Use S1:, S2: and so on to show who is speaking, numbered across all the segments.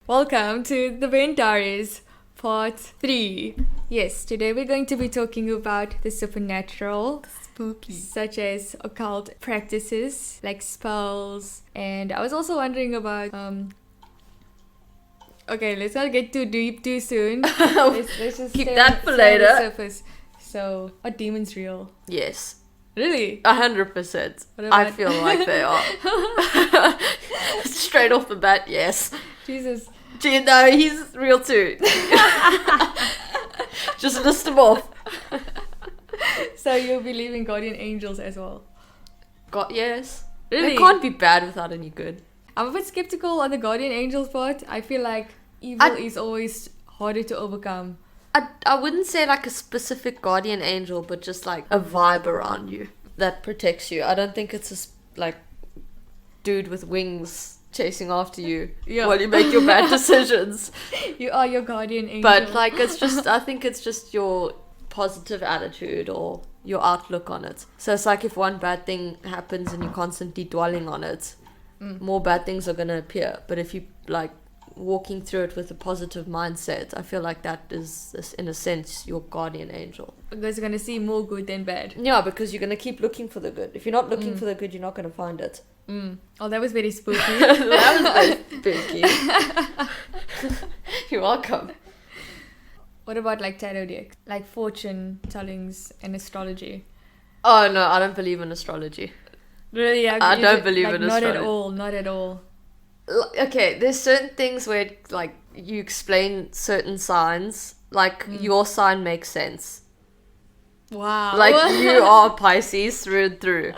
S1: Welcome to the Vent Diaries, part 3. Yes, today we're going to be talking about the supernatural,
S2: Spooky.
S1: such as occult practices like spells. And I was also wondering about okay, let's not get too deep too soon. Let's just
S2: Keep
S1: stay
S2: that for
S1: stay on the
S2: later.
S1: surface. So, are demons real?
S2: Yes.
S1: Really?
S2: 100%.
S1: What
S2: I
S1: about-
S2: feel like they are. Straight off the bat, yes.
S1: Jesus.
S2: Gee, no, he's real too. Just list them off.
S1: So you believe in guardian angels as well?
S2: God, yes.
S1: Really?
S2: It can't be bad without any good.
S1: I'm a bit skeptical on the guardian angels part. I feel like evil is always harder to overcome.
S2: I wouldn't say like a specific guardian angel, but just like a vibe around you that protects you. I don't think it's like dude with wings chasing after you while you make your bad decisions.
S1: You are your guardian angel.
S2: But like I think it's just your positive attitude or your outlook on it. So it's like if one bad thing happens and you're constantly dwelling on it, more bad things are going to appear. But if you like walking through it with a positive mindset, I feel like that is in a sense your guardian angel.
S1: Because you're going to see more good than bad.
S2: Yeah, because you're going to keep looking for the good. If you're not looking for the good, you're not going to find it.
S1: Oh, that was very spooky.
S2: That was very spooky. You're welcome.
S1: What about like tarot decks? Like fortune tellings and astrology?
S2: Oh no, I don't believe in astrology.
S1: Really?
S2: I don't believe in
S1: Not
S2: astrology.
S1: at all, not at all.
S2: Okay, there's certain things where like you explain certain signs, like your sign makes sense.
S1: Wow.
S2: Like you are Pisces through and through.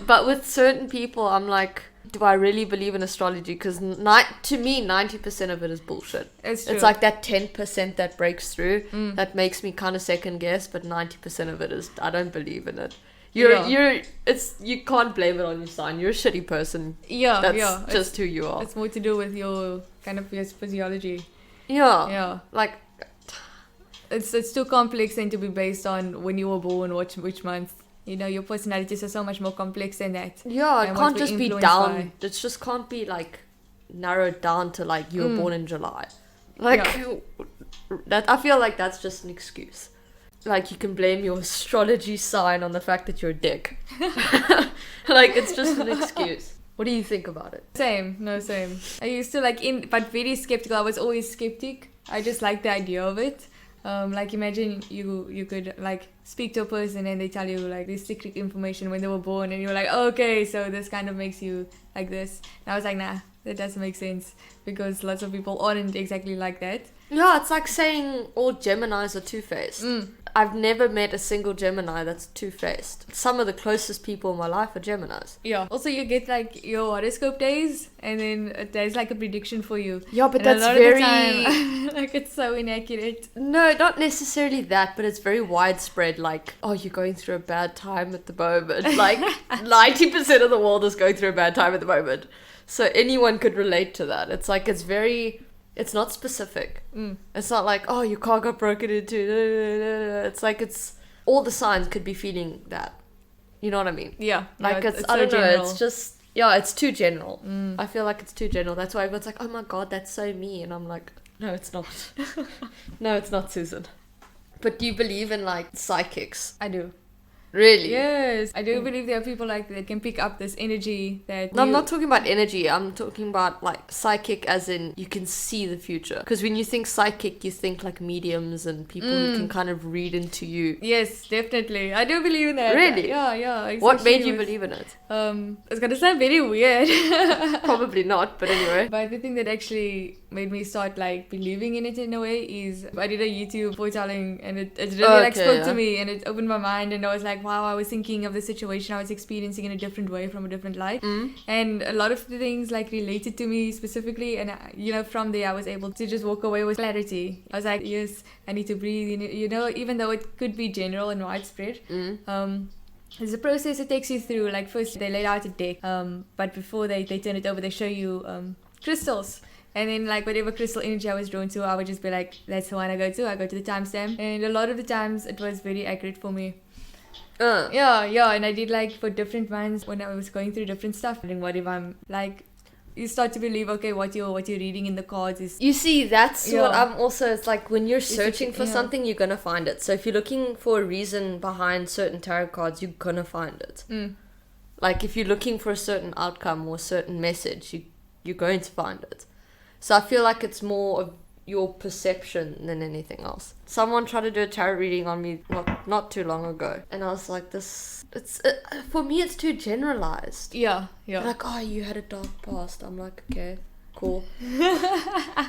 S2: But with certain people, I'm like, do I really believe in astrology? Because to me, 90% of it is bullshit.
S1: It's true.
S2: It's like that 10% that breaks through that makes me kind of second guess, but 90% of it is I don't believe in it. You can't blame it on your sign. You're a shitty person. That's just who you are.
S1: It's more to do with your kind of your physiology.
S2: Yeah. Like,
S1: It's too complex and to be based on when you were born, which month. You know, your personalities are so much more complex than that.
S2: yeah, it
S1: And
S2: can't
S1: what we're
S2: just be
S1: influenced
S2: down.
S1: by.
S2: It just can't be like narrowed down to like you were born in July. Like that, I feel like that's just an excuse. Like you can blame your astrology sign on the fact that you're a dick. Like it's just an excuse. What do you think about it?
S1: Same. I used to but very skeptical. I was always skeptic. I just like the idea of it. Like imagine you could like speak to a person and they tell you like this secret information when they were born and you're like, okay, so this kind of makes you like this. And I was like, nah, that doesn't make sense because lots of people aren't exactly like that.
S2: Yeah, it's like saying all Geminis are two-faced. I've never met a single Gemini that's two-faced. Some of the closest people in my life are Geminis.
S1: Yeah. Also, you get like your horoscope days, and then there's like a prediction for you.
S2: Yeah, but
S1: And a
S2: that's
S1: lot
S2: very...
S1: of the time, like it's so inaccurate.
S2: No, not necessarily that, but it's very widespread. Like, oh, you're going through a bad time at the moment. Like, 90% of the world is going through a bad time at the moment. So anyone could relate to that. It's like, it's not specific. It's not like, oh, your car got broken into. It's like all the signs could be feeling that. You know what I mean?
S1: Yeah.
S2: Like
S1: yeah,
S2: it's
S1: so
S2: I don't know.
S1: general.
S2: It's just it's too general. I feel like it's too general. That's why everyone's like, oh my god, that's so me, and I'm like, no, it's not. No, it's not, Susan. But do you believe in like psychics?
S1: I do.
S2: Really?
S1: Yes, I do believe there are people like that can pick up this energy that.
S2: No, I'm not talking about energy. I'm talking about like psychic as in you can see the future. Because when you think psychic, you think like mediums and people who can kind of read into you.
S1: Yes, definitely. I do believe in that.
S2: Really?
S1: Yeah.
S2: What made
S1: especially
S2: you
S1: with-
S2: believe in it?
S1: It's gonna sound very weird.
S2: Probably not, but anyway.
S1: But the thing that actually made me start like believing in it in a way is I did a YouTube foretelling and it really like spoke to me and it opened my mind and I was like, wow, I was thinking of the situation I was experiencing in a different way from a different light. And a lot of the things like related to me specifically and from there I was able to just walk away with clarity. I was like, yes, I need to breathe, even though it could be general and widespread. There's a process it takes you through. Like first they laid out a deck, but before they turn it over, they show you crystals. And then like whatever crystal energy I was drawn to, I would just be like, that's the one I go to. I go to the timestamp. And a lot of the times it was very accurate for me. Yeah, and I did like for different ones when I was going through different stuff. And what if I'm like you start to believe, okay, what you're reading in the cards is...
S2: You see, that's
S1: Yeah.
S2: what I'm also... It's like when you're searching for
S1: yeah.
S2: something, you're going to find it. So if you're looking for a reason behind certain tarot cards, you're going to find it. Like if you're looking for a certain outcome or a certain message, you're going to find it. So I feel like it's more of your perception than anything else. Someone tried to do a tarot reading on me not too long ago, and I was like, for me it's too generalized.
S1: Yeah.
S2: They're like, oh, you had a dark past. I'm like, okay, cool.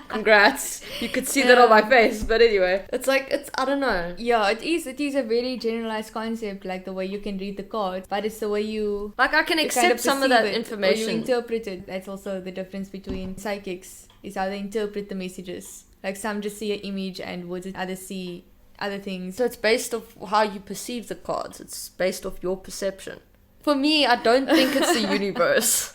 S2: Congrats. You could see that on my face. But anyway, it's I don't know.
S1: Yeah, it is a very generalized concept, like the way you can read the cards, but it's the way you...
S2: Like I can
S1: you
S2: accept
S1: kind of
S2: some of
S1: perceive
S2: that
S1: it,
S2: information.
S1: or you interpret it. That's also the difference between psychics, is how they interpret the messages. Like some just see an image and words, and others see other things.
S2: So it's based off how you perceive the cards. It's based off your perception. For me, I don't think it's the universe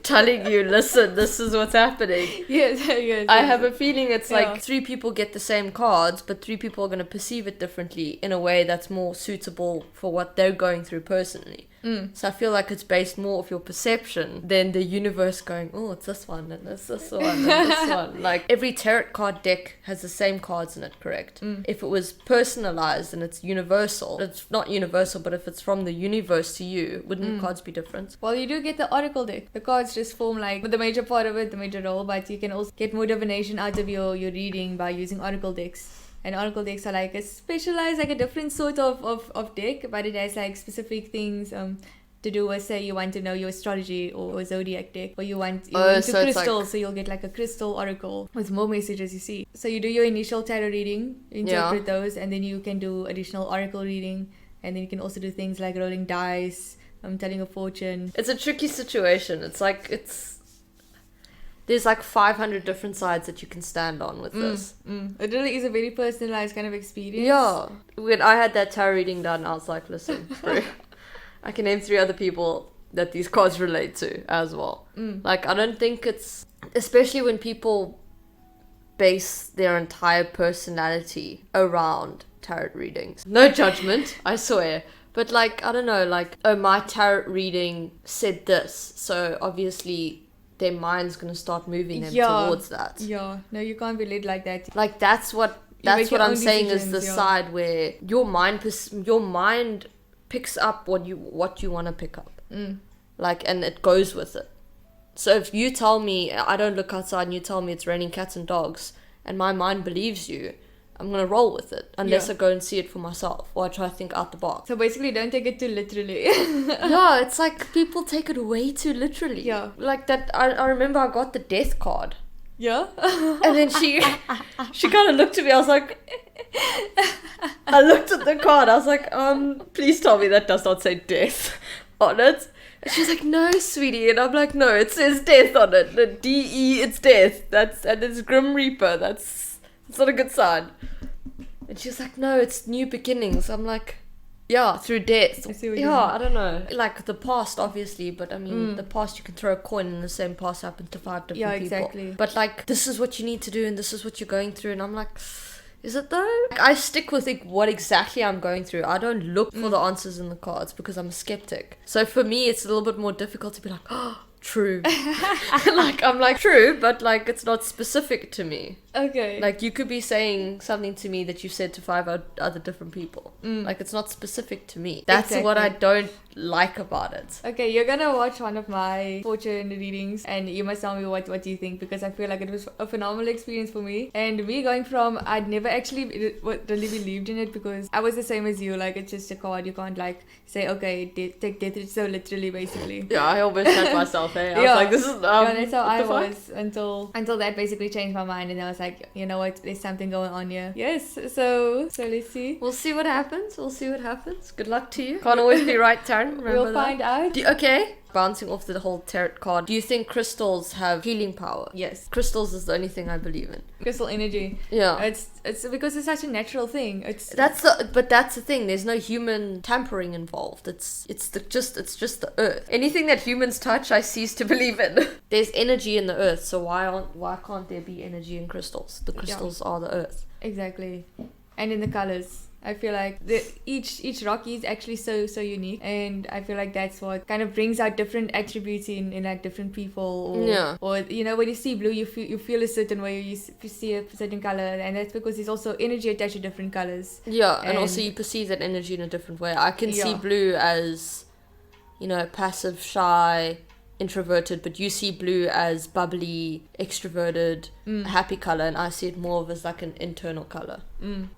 S2: telling you, listen, this is what's happening.
S1: Yes.
S2: I have a feeling it's
S1: Yeah.
S2: like 3 people get the same cards, but 3 people are going to perceive it differently in a way that's more suitable for what they're going through personally. So I feel like it's based more of your perception than the universe going, oh, it's this one and it's this one and this one. Like every tarot card deck has the same cards in it, correct? If it was personalized and it's universal, it's not universal, but if it's from the universe to you, wouldn't the cards be different?
S1: Well, you do get the oracle deck. The cards just form like the major part of it, the major role, but you can also get more divination out of your reading by using oracle decks. And oracle decks are like a specialized, like a different sort of deck, but it has like specific things to do with, say you want to know your astrology or zodiac deck, or you're into
S2: so
S1: crystals, so you'll get like a crystal oracle with more messages, you see. So you do your initial tarot reading, interpret those, and then you can do additional oracle reading, and then you can also do things like rolling dice, telling a fortune.
S2: It's a tricky situation. There's like 500 different sides that you can stand on with this.
S1: It really is a very personalized kind of experience.
S2: Yeah. When I had that tarot reading done, I was like, listen, bro, I can name 3 other people that these cards relate to as well. Like, I don't think it's... Especially when people base their entire personality around tarot readings. No judgment, I swear. But like, I don't know, like, oh, my tarot reading said this. So obviously... their mind's going to start moving them towards that.
S1: Yeah, no, you can't be led like that.
S2: Like that's what I'm saying is the side where your mind picks up what you want to pick up. Like, and it goes with it. So if you tell me I don't look outside and you tell me it's raining cats and dogs and my mind believes you, I'm going to roll with it unless I go and see it for myself or I try to think out the box.
S1: So basically don't take it too literally.
S2: Yeah, it's like people take it way too literally. Yeah. Like that, I remember I got the death card.
S1: Yeah?
S2: And then she kind of looked at me, I was like... I looked at the card, I was like, please tell me that does not say death on it. And she's like, no, sweetie. And I'm like, no, it says death on it. The D-E, it's death. And it's Grim Reaper. It's not a good sign. And she's like, no, it's new beginnings. I'm like, yeah, through death. I don't know. Like the past, obviously, but I mean, the past, you can throw a coin and the same past happened to 5 different people.
S1: Yeah, exactly.
S2: But like, this is what you need to do and this is what you're going through. And I'm like, is it though? Like, I stick with like, what exactly I'm going through. I don't look for the answers in the cards because I'm a skeptic. So for me, it's a little bit more difficult to be like, oh, true. Like, I'm like, true, but like, it's not specific to me.
S1: Okay.
S2: Like, you could be saying something to me that you said to 5 other different people. Like, it's not specific to me. That's what I don't like about it.
S1: Okay, you're gonna watch one of my fortune readings and you must tell me what you think, because I feel like it was a phenomenal experience for me. And me going from, I'd never actually really believed in it because I was the same as you. Like, it's just a card. You can't like say, okay, take death so literally, basically.
S2: Yeah, I almost had myself, I was like, this is...
S1: that's how I was until that basically changed my mind, and I was like, you know what, there's something going on here. Yes, so let's see.
S2: We'll see what happens. Good luck to you. Can't always be right, Taryn. Remember
S1: we'll find out.
S2: Okay. Bouncing off the whole tarot card, do you think crystals have healing power?
S1: Yes.
S2: Crystals is the only thing I believe in.
S1: Crystal energy.
S2: Yeah.
S1: It's because it's such a natural thing.
S2: That's the thing. There's no human tampering involved. It's just the earth. Anything that humans touch, I cease to believe in. There's energy in the earth, so why can't there be energy in crystals? The crystals are the earth.
S1: Exactly. And in the colors. I feel like each rock is actually so unique, and I feel like that's what kind of brings out different attributes in like different people. Or you know, when you see blue, you feel a certain way. You see a certain color, and that's because there's also energy attached to different colors.
S2: Yeah, and also you perceive that energy in a different way. I can see blue as, you know, passive, shy, introverted, but you see blue as bubbly, extroverted, happy color, and I see it more of as like an internal color.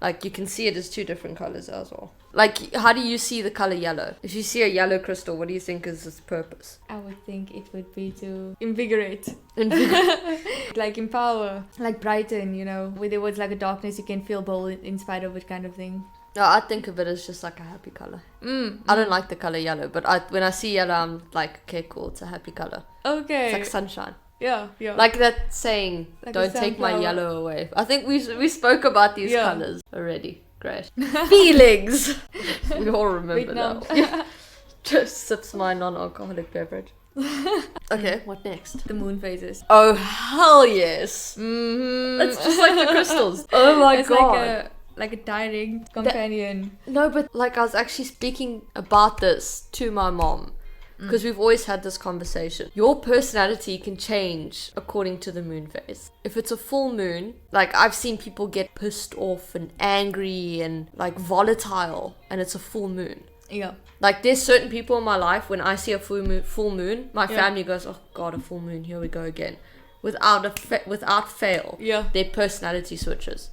S2: Like you can see it as two different colors as well. Like, how do you see the color yellow? If you see a yellow crystal, what do you think is its purpose?
S1: I would think it would be to invigorate. Like empower, like brighten, you know, where there was like a darkness, you can feel bold in spite of it, kind of thing.
S2: No, I think of it as just like a happy color. I don't like the color yellow, but when I see yellow, I'm like, okay, cool, it's a happy color.
S1: Okay.
S2: It's like sunshine.
S1: Yeah.
S2: Like that saying, like don't take my yellow away. I think we spoke about these colors already. Great. Feelings! We all remember that. Just sips my non-alcoholic beverage. Okay, what next?
S1: The moon phases.
S2: Oh, hell yes! It's just like the crystals. Oh my god.
S1: Like a tiring companion.
S2: No, but like I was actually speaking about this to my mom. Because we've always had this conversation. Your personality can change according to the moon phase. If it's a full moon, like I've seen people get pissed off and angry and like volatile, and it's a full moon.
S1: Yeah.
S2: Like there's certain people in my life, when I see a full moon, my family goes, oh god, a full moon, here we go again. Without fail, their personality switches.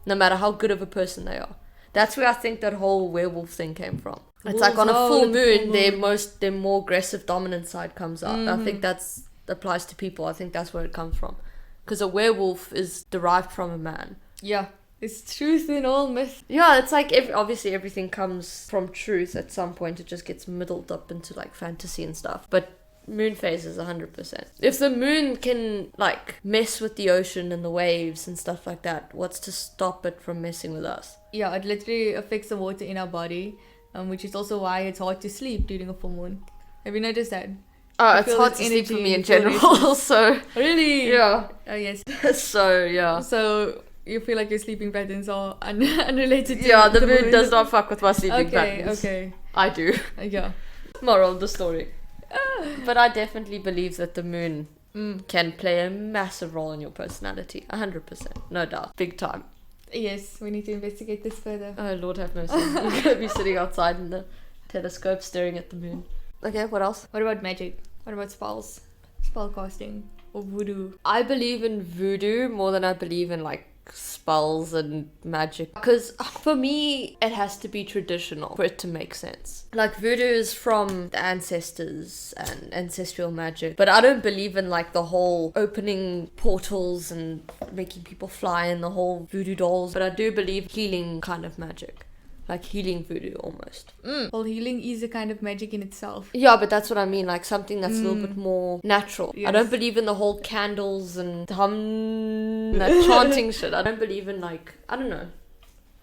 S2: No matter how good of a person they are. That's where I think that whole werewolf thing came from. It's like on a full moon, their more aggressive, dominant side comes out. I think that applies to people. I think that's where it comes from. Because a werewolf is derived from a man.
S1: Yeah. It's truth in all myth.
S2: Yeah, it's like obviously everything comes from truth at some point. It just gets muddled up into like fantasy and stuff. But moon phase is 100%. If the moon can like mess with the ocean and the waves and stuff like that, what's to stop it from messing with us?
S1: Yeah, it literally affects the water in our body, which is also why it's hard to sleep during a full moon. Have you noticed that?
S2: Oh, it's hard to sleep for me in general. So
S1: really?
S2: Yeah.
S1: Oh yes.
S2: So yeah.
S1: So you feel like your sleeping patterns are unrelated to
S2: the moon does not fuck with my sleeping patterns.
S1: Okay.
S2: I do.
S1: Yeah.
S2: Moral of the story. But I definitely believe that the moon can play a massive role in your personality. 100%. No doubt. Big time.
S1: Yes, we need to investigate this further.
S2: Oh, Lord have mercy. We're going to be sitting outside in the telescope staring at the moon. Okay, what else?
S1: What about magic? What about spells? Spell casting? Or voodoo?
S2: I believe in voodoo more than I believe in like spells and magic, because for me it has to be traditional for it to make sense. Like voodoo is from the ancestors and ancestral magic, but I don't believe in like the whole opening portals and making people fly and the whole voodoo dolls, but I do believe healing kind of magic. Like healing voodoo almost.
S1: Well, healing is a kind of magic in itself.
S2: Yeah, but that's what I mean. Like something that's a little bit more natural. Yes. I don't believe in the whole candles and that chanting shit. I don't believe in like, I don't know.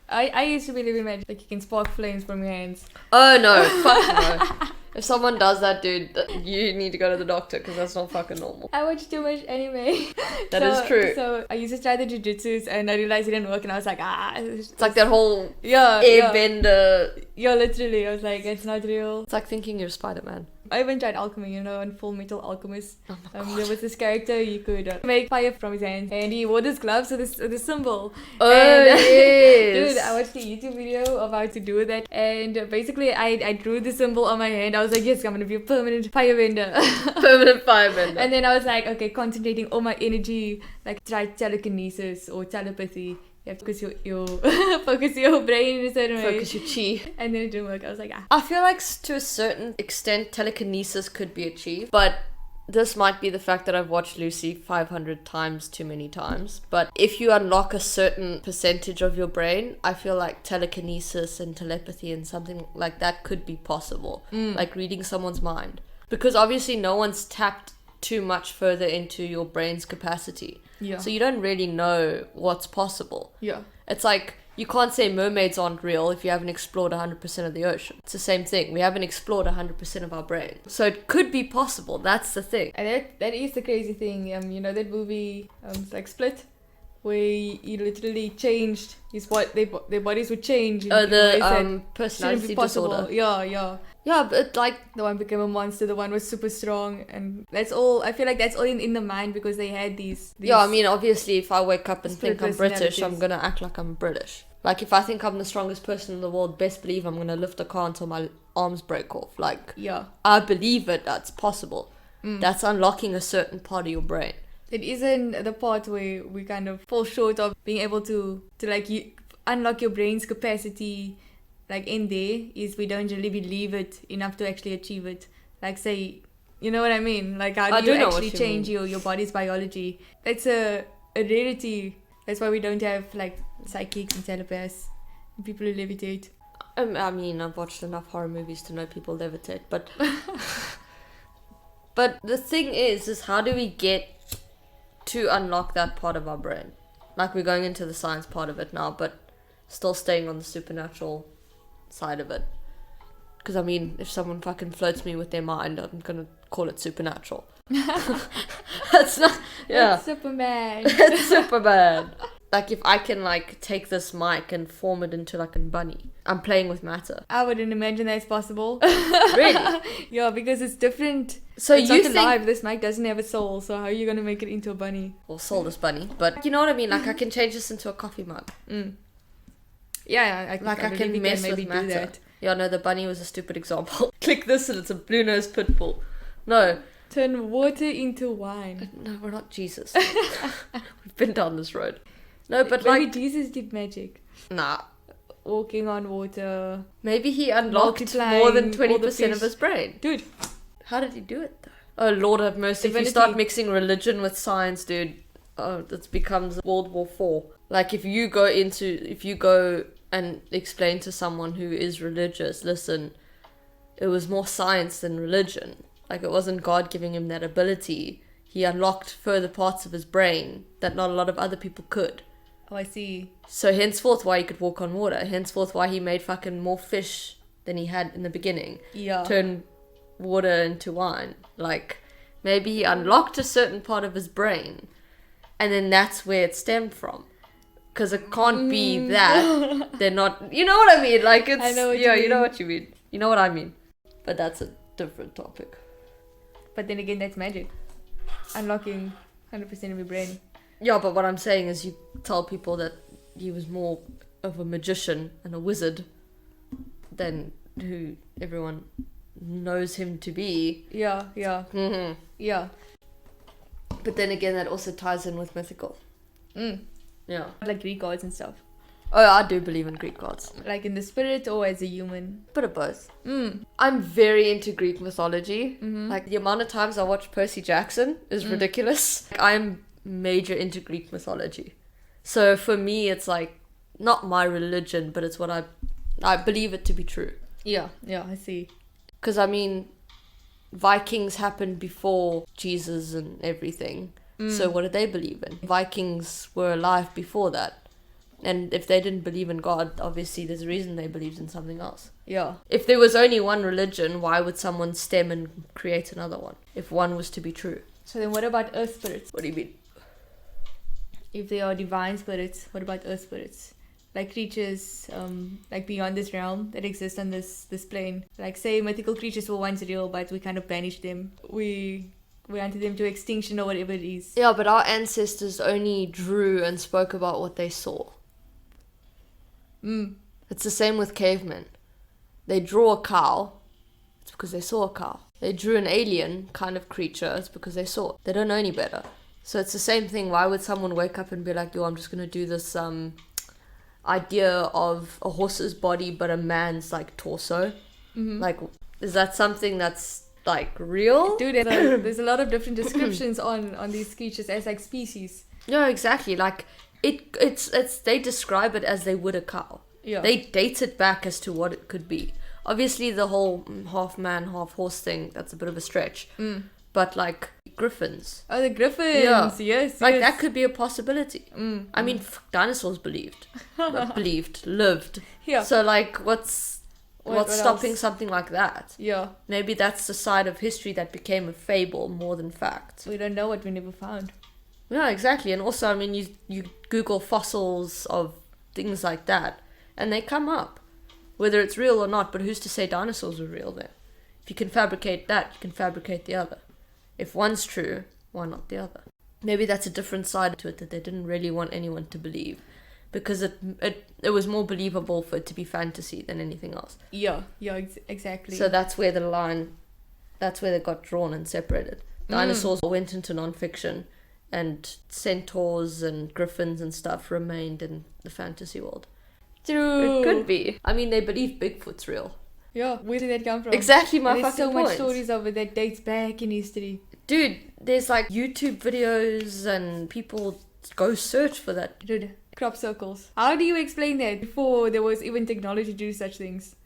S1: I used to believe in magic. Like you can spark flames from your hands.
S2: Oh no, fuck no. If someone does that, dude, you need to go to the doctor because that's not fucking normal.
S1: I watch too much anime.
S2: That is true.
S1: So I used to try the jujutsus and I realized it didn't work and I was like,
S2: It's like that whole
S1: airbender. Yeah, literally. I was like, it's not real.
S2: It's like thinking you're Spider-Man.
S1: I even tried alchemy, you know, on Full Metal Alchemist.
S2: Oh my God.
S1: There was this character, you could make fire from his hands, and he wore this gloves with this symbol.
S2: Oh,
S1: and,
S2: yes.
S1: Dude, I watched a YouTube video of how to do that, and basically I drew the symbol on my hand. I was like, yes, I'm gonna be a permanent firebender.
S2: Permanent firebender.
S1: And then I was like, okay, concentrating all my energy, like try telekinesis or telepathy. You have to focus your brain in a certain way.
S2: Focus your chi.
S1: And then it didn't work. I was like,
S2: I feel like to a certain extent telekinesis could be achieved, but this might be the fact that I've watched Lucy 500 times too many times. But if you unlock a certain percentage of your brain, I feel like telekinesis and telepathy and something like that could be possible. Like reading someone's mind. Because obviously no one's tapped too much further into your brain's capacity.
S1: Yeah.
S2: So you don't really know what's possible.
S1: Yeah.
S2: It's like, you can't say mermaids aren't real if you haven't explored 100% of the ocean. It's the same thing. We haven't explored 100% of our brain. So it could be possible. That's the thing.
S1: And that is the crazy thing. You know that movie, like Split? where he literally changed his their bodies would change.
S2: Oh, the
S1: shouldn't
S2: personality
S1: be possible.
S2: disorder.
S1: Yeah.
S2: Yeah, but like
S1: The one became a monster, the one was super strong, and that's all. I feel like that's all in the mind because they had these
S2: yeah, I mean, obviously, if I wake up and
S1: split
S2: think I'm British, I'm
S1: personalities.
S2: gonna act like I'm British. Like, if I think I'm the strongest person in the world, best believe I'm gonna lift a car until my arms break off. Like,
S1: Yeah.
S2: I believe it. That's possible. That's unlocking a certain part of your brain.
S1: It isn't the part where we kind of fall short of being able to like unlock your brain's capacity. Like in there is we don't really believe it enough to actually achieve it. Like say, you know what I mean? Like how do you actually change your body's biology? That's a rarity. That's why we don't have like psychics and telepaths and people who levitate.
S2: I mean, I've watched enough horror movies to know people levitate, but but the thing is how do we get to unlock that part of our brain? Like, we're going into the science part of it now, but still staying on the supernatural side of it. Because I mean, if someone fucking floats me with their mind, I'm gonna call it supernatural. That's not, yeah.
S1: It's Superman.
S2: It's super bad. Like, if I can like take this mic and form it into like a bunny, I'm playing with matter.
S1: I wouldn't imagine that's possible.
S2: Really?
S1: Yeah, because it's different.
S2: So
S1: it's
S2: you
S1: not
S2: think
S1: alive. This mic doesn't have a soul, so how are you gonna make it into a bunny?
S2: or soulless bunny? But you know what I mean? Like, I can change this into a coffee mug.
S1: Yeah, I
S2: can mess
S1: maybe
S2: with matter.
S1: do that.
S2: Yeah, no, the bunny was a stupid example. Click this and it's a blue-nosed pit bull. No.
S1: Turn water into wine.
S2: No, we're not Jesus. We've been down this road. No, but
S1: Maybe
S2: like,
S1: Jesus did magic.
S2: nah.
S1: Walking on water.
S2: Maybe he unlocked
S1: Multiplying
S2: more than
S1: all the
S2: 20% of
S1: fish.
S2: his brain.
S1: Dude,
S2: How did he do it, though? Oh, Lord have mercy. If you
S1: Divinity.
S2: start mixing religion with science, dude, oh, it becomes World War IV. Like, if you go and explain to someone who is religious, listen, it was more science than religion. Like, it wasn't God giving him that ability. He unlocked further parts of his brain that not a lot of other people could.
S1: oh, I see.
S2: So henceforth why he could walk on water. Henceforth why he made fucking more fish than he had in the beginning.
S1: Yeah.
S2: Turn water into wine. Like, maybe he unlocked a certain part of his brain, and then that's where it stemmed from. Because it can't be that. They're not... You know what I mean? Like, it's...
S1: I know what
S2: yeah,
S1: you
S2: you know
S1: mean.
S2: what you mean. You know what I mean. But that's a different topic.
S1: But then again, that's magic. Unlocking 100% of your brain.
S2: Yeah, but what I'm saying is you tell people that he was more of a magician and a wizard than who everyone knows him to be.
S1: Yeah.
S2: Mm-hmm.
S1: Yeah.
S2: But then again, that also ties in with mythical. Yeah.
S1: Like Greek gods and stuff.
S2: Oh, I do believe in Greek gods.
S1: Like in the spirit or as a human.
S2: Bit of both. I'm very into Greek mythology. Like, the amount of times I watch Percy Jackson is ridiculous. Like, I'm major into Greek mythology. So for me, it's like not my religion, but it's what I believe it to be true.
S1: Yeah, I see.
S2: Because I mean, Vikings happened before Jesus and everything. So what did they believe in? Vikings were alive before that. And if they didn't believe in God, obviously there's a reason they believed in something else.
S1: Yeah.
S2: If there was only one religion, why would someone stem and create another one? If one was to be true.
S1: So then what about earth spirits?
S2: What do you mean?
S1: If they are divine spirits, what about earth spirits? Like creatures, like beyond this realm that exist on this plane. Like say mythical creatures were once real, but we kind of banished them. We hunted them to extinction or whatever it is.
S2: Yeah, but our ancestors only drew and spoke about what they saw. It's the same with cavemen. They draw a cow, it's because they saw a cow. They drew an alien kind of creature, it's because they saw it. They don't know any better. So it's the same thing. Why would someone wake up and be like, yo, I'm just going to do this idea of a horse's body but a man's like torso? Like, is that something that's like real?
S1: Dude, there's a lot of different descriptions on these creatures as like species.
S2: Yeah, exactly. Like, it's they describe it as they would a cow.
S1: Yeah.
S2: They date it back as to what it could be. Obviously, the whole half man, half horse thing, that's a bit of a stretch. But like griffins.
S1: Oh, the griffins.
S2: Yeah.
S1: Yes.
S2: Like,
S1: yes.
S2: that could be a possibility. I mean, dinosaurs lived.
S1: Yeah.
S2: So like, what's
S1: What
S2: stopping
S1: else?
S2: something like that?
S1: Yeah.
S2: Maybe that's the side of history that became a fable more than fact.
S1: We don't know what we never found.
S2: Yeah, exactly. And also, I mean, you Google fossils of things like that, and they come up, whether it's real or not. But who's to say dinosaurs are real then? If you can fabricate that, you can fabricate the other. If one's true, why not the other? Maybe that's a different side to it that they didn't really want anyone to believe, because it was more believable for it to be fantasy than anything else.
S1: Yeah, exactly.
S2: So that's where they got drawn and separated. Dinosaurs went into non-fiction, and centaurs and griffins and stuff remained in the fantasy world.
S1: True.
S2: It could be. I mean, they believe Bigfoot's real.
S1: Yeah, where did that come from?
S2: Exactly my
S1: and
S2: fucking
S1: there's so
S2: point.
S1: much stories of it that dates back in history.
S2: Dude, there's like YouTube videos and people go search for that.
S1: Dude, crop circles. How do you explain that before there was even technology to do such things?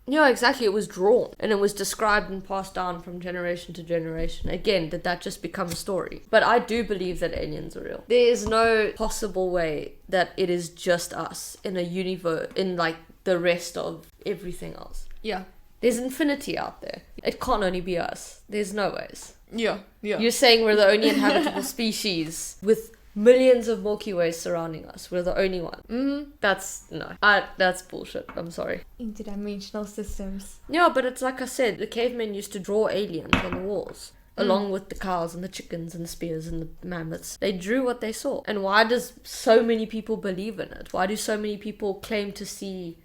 S2: Yeah, exactly. It was drawn and it was described and passed down from generation to generation. Again, did that just become a story? But I do believe that aliens are real. There is no possible way that it is just us in a universe, in like the rest of everything else.
S1: Yeah.
S2: There's infinity out there. It can't only be us. There's no ways.
S1: Yeah.
S2: You're saying we're the only inhabitable species with millions of Milky Ways surrounding us. We're the only one.
S1: Mm-hmm.
S2: That's bullshit. I'm sorry.
S1: Interdimensional systems.
S2: Yeah, but it's like I said, the cavemen used to draw aliens on the walls. Along with the cows and the chickens and the spears and the mammoths. They drew what they saw. And why does so many people believe in it? Why do so many people claim to see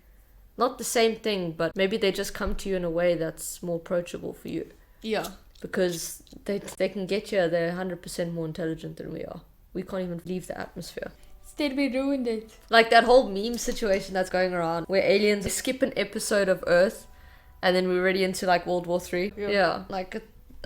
S2: not the same thing, but maybe they just come to you in a way that's more approachable for you?
S1: Yeah.
S2: Because they can get you, they're 100% more intelligent than we are. We can't even leave the atmosphere.
S1: Instead we ruined it.
S2: Like that whole meme situation that's going around where aliens skip an episode of Earth and then we're already into like World War III. Yeah. Like,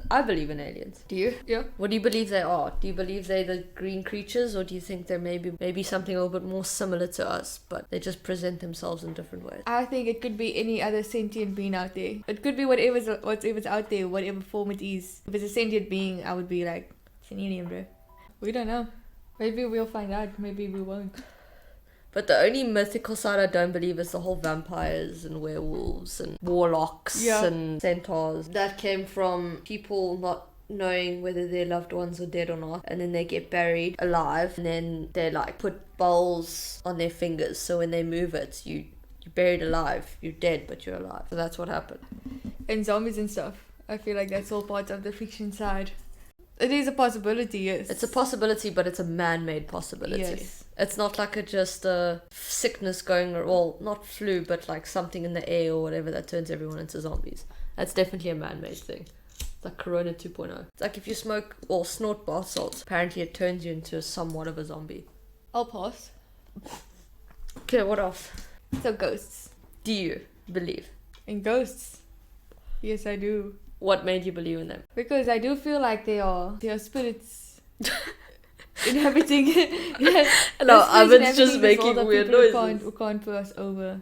S2: I believe in aliens. Do you?
S1: Yeah.
S2: What do you believe they are? Do you believe they're the green creatures, or do you think they're maybe something a little bit more similar to us, but they just present themselves in different ways?
S1: I think it could be any other sentient being out there. It could be whatever's out there, whatever form it is. If it's a sentient being, I would be like, it's an alien, bro. We don't know. Maybe we'll find out. Maybe we won't.
S2: But the only mythical side I don't believe is the whole vampires and werewolves and warlocks and centaurs. That came from people not knowing whether their loved ones are dead or not, and then they get buried alive, and then they like put bowls on their fingers, so when they move it, you're buried alive. You're dead, but you're alive. So that's what happened.
S1: And zombies and stuff. I feel like that's all part of the fiction side. It is a possibility, yes.
S2: It's a possibility, but it's a man-made possibility.
S1: Yes.
S2: It's not like just a sickness going, well, not flu, but like something in the air or whatever that turns everyone into zombies. That's definitely a man-made thing. It's like Corona 2.0. It's like if you smoke or snort bath salts, apparently it turns you into somewhat of a zombie.
S1: I'll pass.
S2: Okay, what else?
S1: So ghosts.
S2: Do you believe?
S1: In ghosts? Yes, I do.
S2: What made you believe in them?
S1: Because I do feel like they are spirits inhabiting.
S2: No, Oven's just making weird noises.
S1: Who can't pass over.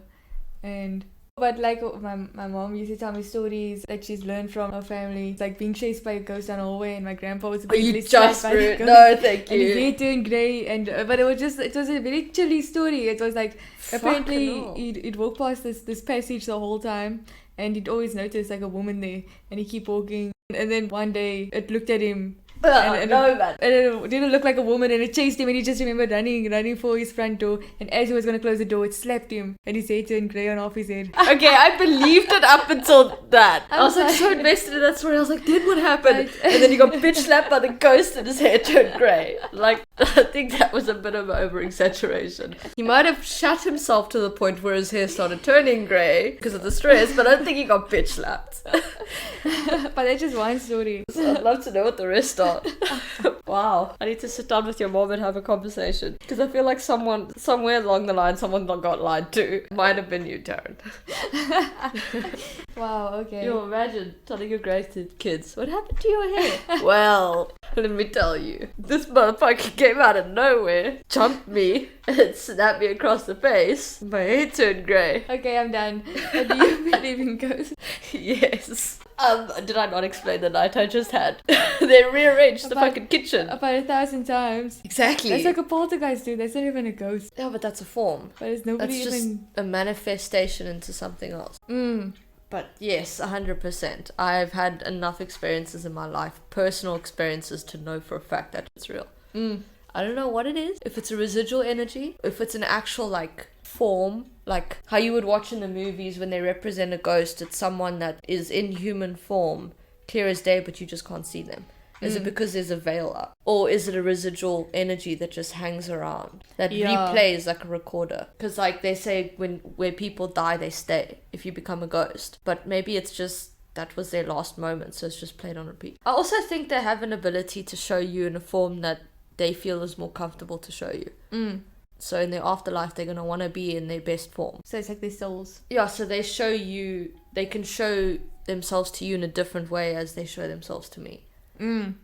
S1: But like my mom used to tell me stories that she's learned from her family. It's like being chased by a ghost down a hallway, and my grandpa was
S2: you just rude. No, thank you.
S1: And his hair turned grey, but it was a very chilly story. It was like apparently he'd walk past this passage the whole time, and he'd always notice like a woman there, and he'd keep walking, and then one day it looked at him. And it didn't look like a woman, and it chased him, and he just remembered running for his front door, and as he was going to close the door, it slapped him, and his hair turned grey on off his head.
S2: Okay, I believed it up until that. I was like so invested in that story. I was like, then what happened? And then he got bitch slapped by the ghost and his hair turned grey. Like, I think that was a bit of over-exaggeration. He might have shut himself to the point where his hair started turning grey because of the stress, but I don't think he got bitch slapped.
S1: But that's just one story.
S2: So I'd love to know what the rest are. Wow. I need to sit down with your mom and have a conversation. Because I feel like somewhere along the line, someone got lied to. Might have been you, Taryn.
S1: Wow, okay.
S2: You imagine telling your grandkids, what happened to your hair? Well, let me tell you. This motherfucker came out of nowhere, jumped me, and snapped me across the face. My hair turned grey.
S1: Okay, I'm done. But do you believe in ghosts?
S2: Yes. Did I not explain the night I just had? They rearranged the fucking kitchen.
S1: About 1,000 times.
S2: Exactly.
S1: That's like a poltergeist, dude. That's not even a ghost.
S2: Yeah, but that's a form.
S1: But it's nobody
S2: That's just a manifestation into something else. But yes, 100%. I've had enough experiences in my life, personal experiences, to know for a fact that it's real. I don't know what it is. If it's a residual energy, if it's an actual like form, like how you would watch in the movies when they represent a ghost, it's someone that is in human form, clear as day, but you just can't see them. Is it because there's a veil up? Or is it a residual energy that just hangs around, that replays like a recorder? Because like they say where people die, they stay if you become a ghost. But maybe it's just that was their last moment, so it's just played on repeat. I also think they have an ability to show you in a form that they feel is more comfortable to show you. So in their afterlife, they're going to want to be in their best form.
S1: So it's like their souls.
S2: Yeah, so they can show themselves to you in a different way as they show themselves to me.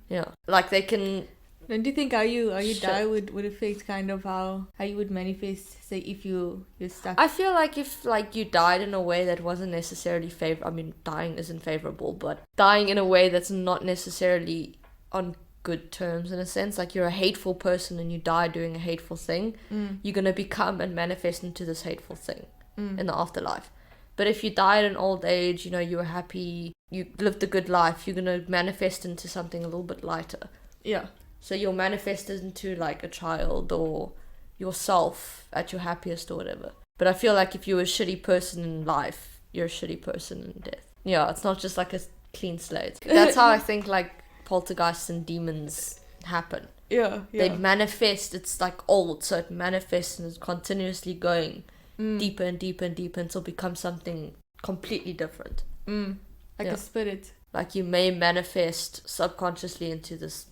S2: Yeah, like they can.
S1: Don't you think how you die would affect kind of how you would manifest, say, if you're stuck?
S2: I feel like if like you died in a way that wasn't necessarily I mean, dying isn't favorable, but dying in a way that's not necessarily on good terms in a sense, like you're a hateful person and you die doing a hateful thing, you're going to become and manifest into this hateful thing in the afterlife. But if you died in old age, you know, you were happy, you lived a good life, you're going to manifest into something a little bit lighter.
S1: Yeah.
S2: So you'll manifest into like a child or yourself at your happiest or whatever. But I feel like if you're a shitty person in life, you're a shitty person in death. Yeah, it's not just like a clean slate. That's how I think like poltergeists and demons happen.
S1: Yeah.
S2: They manifest, it's like old, so it manifests and is continuously going deeper and deeper and deeper until it becomes something completely different.
S1: Like a spirit.
S2: Like you may manifest subconsciously into this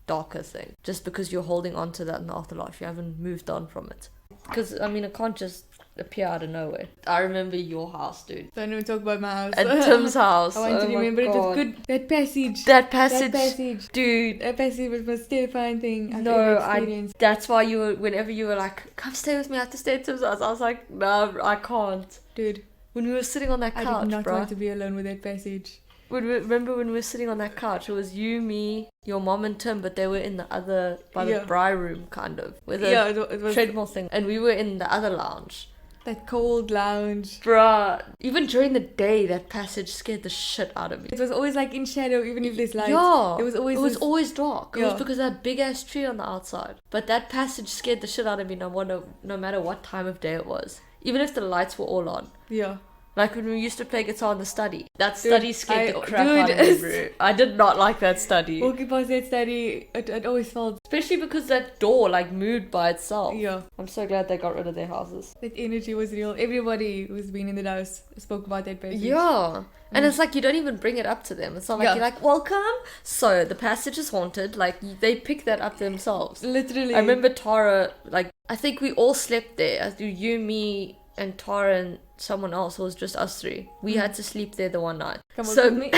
S2: darker thing just because you're holding on to that in the afterlife. You haven't moved on from it. Because, I mean, it can't just appear out of nowhere. I remember your house, dude.
S1: Don't even talk about my house.
S2: At Tim's house.
S1: I want to remember it was good. That passage.
S2: That passage. Dude.
S1: That passage was the most terrifying thing I've
S2: no,
S1: ever experienced.
S2: That's why whenever you were like, come stay with me, I have to stay at Tim's house. I was like, no, I can't.
S1: Dude.
S2: When we were sitting on that couch,
S1: I did not want to be alone with that passage.
S2: Remember when we were sitting on that couch? It was you, me, your mom and Tim, but they were in the other, by the bri room, kind of. With a
S1: it was
S2: treadmill thing. And we were in the other lounge.
S1: That cold lounge.
S2: Bruh. Even during the day, that passage scared the shit out of me.
S1: It was always like in shadow, even if there's light.
S2: Yeah.
S1: It was
S2: always dark. It was because of that big ass tree on the outside. But that passage scared the shit out of me no matter what time of day it was. Even if the lights were all on.
S1: Yeah.
S2: Like when we used to play guitar in the study. That study scared the crap out of me, bro. I did not like that study.
S1: Walking past that study, it always felt...
S2: Especially because that door, like, moved by itself.
S1: Yeah.
S2: I'm so glad they got rid of their houses.
S1: That energy was real. Everybody who's been in the house spoke about that passage.
S2: Yeah. And it's like, you don't even bring it up to them. It's not like you're like, welcome. So, the passage is haunted. Like, they pick that up themselves.
S1: Literally.
S2: I remember Tara, like, I think we all slept there. You, me, and Tara and someone else. It was just us three. We had to sleep there the one night.
S1: Come with me.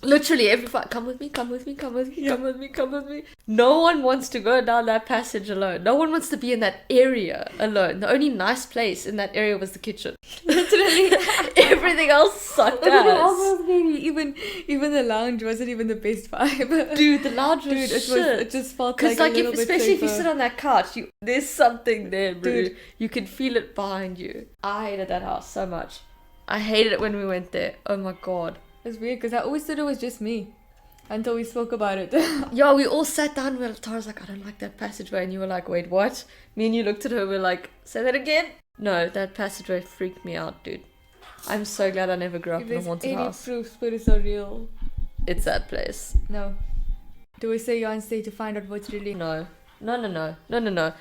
S2: Literally everybody, come with me, come with me, come with me, come with me, come with me. No one wants to go down that passage alone. No one wants to be in that area alone. The only nice place in that area was the kitchen. Literally everything else sucked ass.
S1: Even the lounge wasn't even the best vibe.
S2: Dude, the lounge was shit.
S1: It just felt like a little bit
S2: especially if you
S1: safer.
S2: sit on that couch, there's something there, bro.
S1: Dude.
S2: You can feel it behind you. I hated that house so much. I hated it when we went there. Oh my god.
S1: It's weird because I always thought it was just me until we spoke about it.
S2: Yeah, we all sat down. Tara's like, I don't like that passageway. And you were like, wait, what? Me and you looked at her. We're like, say that again? No, that passageway freaked me out, dude. I'm so glad I never grew up in a haunted house.
S1: If there's any proof spirits are real.
S2: It's that place.
S1: No. Do we say you're on stage to find out what's really...
S2: No. No. No.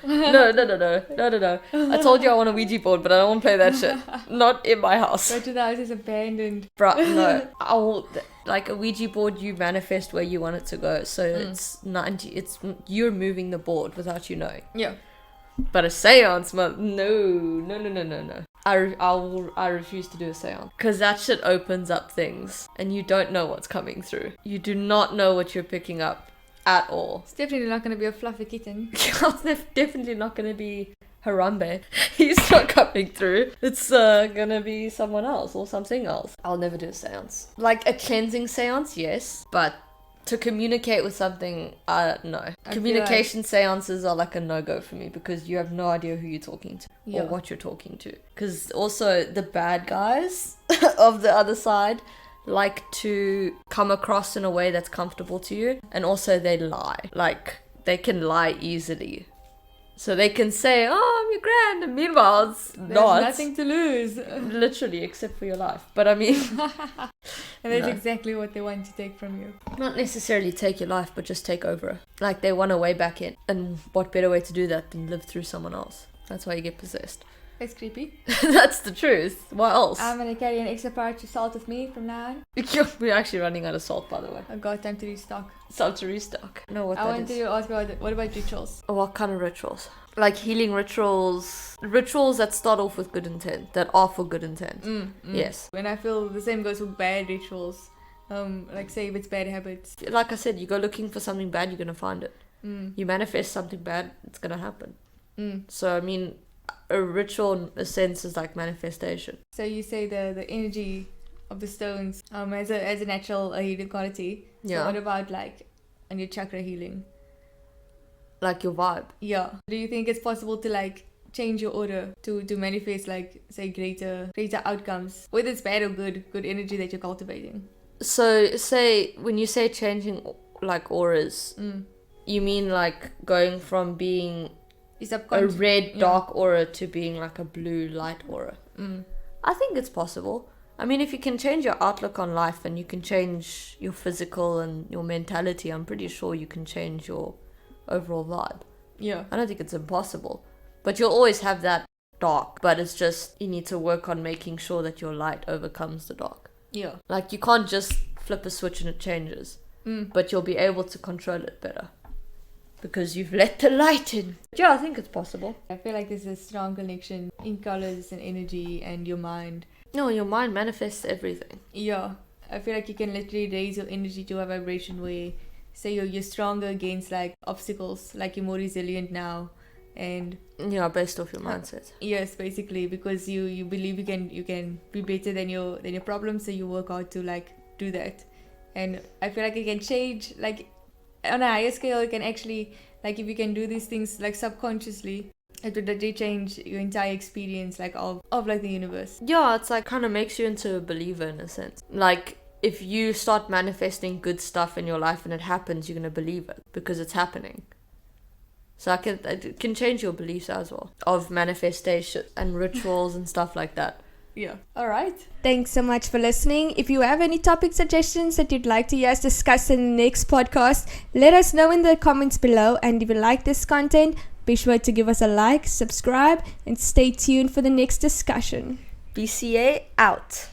S2: I told you I want a Ouija board, but I don't want to play that shit. Not in my house.
S1: Go to the house is abandoned.
S2: Bruh, no. I will, like a Ouija board, you manifest where you want it to go. So it's you're moving the board without you knowing.
S1: Yeah.
S2: But a seance, no. I refuse to do a seance. Because that shit opens up things. And you don't know what's coming through. You do not know what you're picking up. At all.
S1: It's definitely not going to be a fluffy kitten.
S2: It's definitely not going to be Harambe. He's not coming through. It's going to be someone else or something else. I'll never do a seance. Like a cleansing seance, yes. But to communicate with something, no. Communication seances are like a no-go for me because you have no idea who you're talking to or what you're talking to. Because also the bad guys of the other side like to come across in a way that's comfortable to you, and also they lie. Like they can lie easily. So they can say, oh, I'm your grand, and meanwhile it's
S1: There's
S2: not.
S1: nothing to lose.
S2: Literally, except for your life. But I mean...
S1: And that's
S2: No.
S1: exactly what they want to take from you.
S2: Not necessarily take your life, but just take over. Like, they want a way back in. And what better way to do that than live through someone else? That's why you get possessed.
S1: That's creepy.
S2: That's the truth. What else?
S1: I'm gonna carry an extra part of salt with me from now on.
S2: We're actually running out of salt, by the way.
S1: I've got time to restock.
S2: Salt to restock. No, what
S1: I
S2: that
S1: want
S2: is.
S1: to ask what about rituals?
S2: What kind of rituals? Like healing rituals. Rituals that start off with good intent. That are for good intent. Yes.
S1: And I feel the same goes with bad rituals. Like say if it's bad habits.
S2: Like I said, you go looking for something bad, you're going to find it. You manifest something bad, it's going to happen. So, I mean, a ritual in a sense is like manifestation.
S1: So you say the energy of the stones as a natural healing quality. So
S2: Yeah.
S1: what about like on your chakra healing?
S2: Like your vibe.
S1: Yeah. Do you think it's possible to like change your aura to manifest like say greater outcomes, whether it's bad or good energy that you're cultivating?
S2: So, say, when you say changing like auras, you mean like going from being a red dark aura to being like a blue light aura? I think it's possible. I mean, if you can change your outlook on life and you can change your physical and your mentality, I'm pretty sure you can change your overall vibe.
S1: Yeah.
S2: I don't think it's impossible. But you'll always have that dark, but it's just you need to work on making sure that your light overcomes the dark.
S1: Yeah.
S2: Like, you can't just flip a switch and it changes. But you'll be able to control it better. Because you've let the light in. Yeah, I think it's possible.
S1: I feel like there's a strong connection in colors and energy and your mind.
S2: No, your mind manifests everything.
S1: Yeah. I feel like you can literally raise your energy to a vibration where, say, you're stronger against like obstacles, like you're more resilient now. And
S2: yeah, based off your mindset.
S1: Yes, basically, because you believe you can be better than your problems, so you work hard to like do that. And I feel like it can change, like on a higher scale, it can actually, like if you can do these things like subconsciously, it would literally change your entire experience like of like the universe.
S2: Yeah, it's like kind of makes you into a believer in a sense. Like, if you start manifesting good stuff in your life and it happens, you're going to believe it because it's happening. So it can change your beliefs as well of manifestation and rituals and stuff like that.
S1: Yeah. All right.
S3: Thanks so much for listening. If you have any topic suggestions that you'd like to hear us discuss in the next podcast, let us know in the comments below. And if you like this content, be sure to give us a like, subscribe, and stay tuned for the next discussion.
S2: BCA out.